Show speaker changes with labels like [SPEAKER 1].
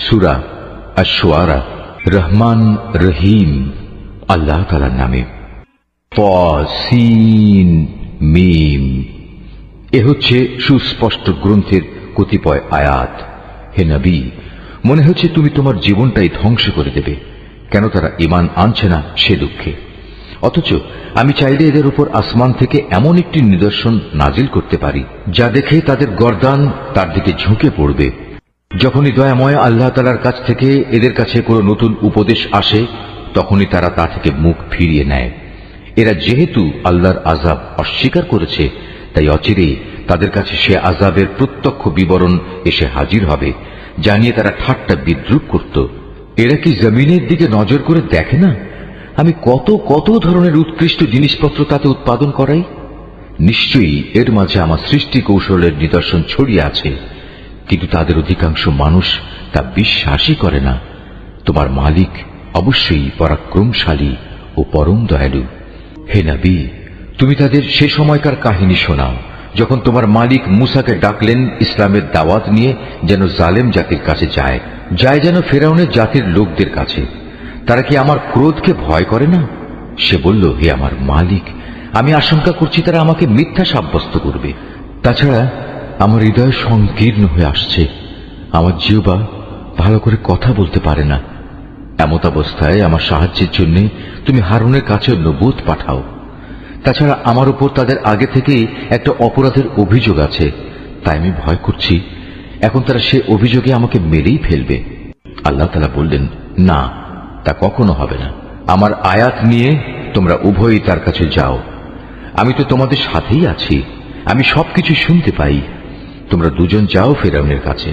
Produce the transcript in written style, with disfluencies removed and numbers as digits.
[SPEAKER 1] সূরা আশ-শুআরা। রহমান রহিম আল্লাহ তাআলার নামে। তাসিন মিম। এ হচ্ছে সুস্পষ্ট গ্রন্থের কতিপয় আয়াত। হে নবী, মনে হচ্ছে তুমি তোমার জীবনটাই ধ্বংস করে দেবে, কেন তারা ঈমান আনছে না সে দুঃখে। অথচ আমি চাইলে এদের উপর আসমান থেকে এমন একটি নিদর্শন নাজিল করতে পারি যা দেখে তাদের গর্দান তার দিকে ঝুঁকে পড়বে। যখনই দয়াময় আল্লাহ তাআলার কাছ থেকে এদের কাছে কোনো নতুন উপদেশ আসে, তখনই তারা তা থেকে মুখ ফিরিয়ে নেয়। এরা যেহেতু আল্লাহর আযাব অস্বীকার করেছে, তাই অচিরেই তাদের কাছে সে আযাবের প্রত্যক্ষ বিবরণ এসে হাজির হবে, যা নিয়ে তারা ঠাট্টা বিদ্রূপ করত। এরা কি জমিনের দিকে নজর করে দেখে না আমি কত কত ধরনের উৎকৃষ্ট জিনিসপত্র তাতে উৎপাদন করাই? নিশ্চয়ই এর মাঝে আমার সৃষ্টি কৌশলের নিদর্শন ছড়িয়ে আছে, কিন্তু তাদের অধিকাংশ মানুষ তা বিশ্বাসই করে না। তোমার মালিক অবশ্যই পরাক্রমশালী ও পরম দয়ালু। হে নবী, তুমি তাদের সে সময়কার কাহিনী শোনাও যখন তোমার মালিক মূসাকে ডাকলেন ইসলামের দাওয়াত নিয়ে, যেন জালেম জাতির কাছে যায় যেন ফেরাউনের জাতির লোকদের কাছে। তারা কি আমার ক্রোধকে ভয় করে না? সে বলল, হে আমার মালিক, আমি আশঙ্কা করছি তারা আমাকে মিথ্যা সাব্যস্ত করবে। তাছাড়া আমার হৃদয় সংকীর্ণ হয়ে আসছে, আমার জিহ্বা ভালো করে কথা বলতে পারে না। এমত অবস্থায় আমার সাহায্যের জন্য তুমি হারুনের কাছে নবুয়ত পাঠাও। তাছাড়া আমার উপর তাদের আগে থেকেই একটা অপরাধের অভিযোগ আছে, তাই আমি ভয় করছি এখন তারা সে অভিযোগে আমাকে মেরেই ফেলবে। আল্লাহ তাআলা বললেন, না, তা কখনো হবে না। আমার আয়াত নিয়ে তোমরা উভয়ই তার কাছে যাও, আমি তো তোমাদের সাথেই আছি, আমি সবকিছু শুনতে পাই। তোমরা দুজন যাও ফেরাউনের কাছে।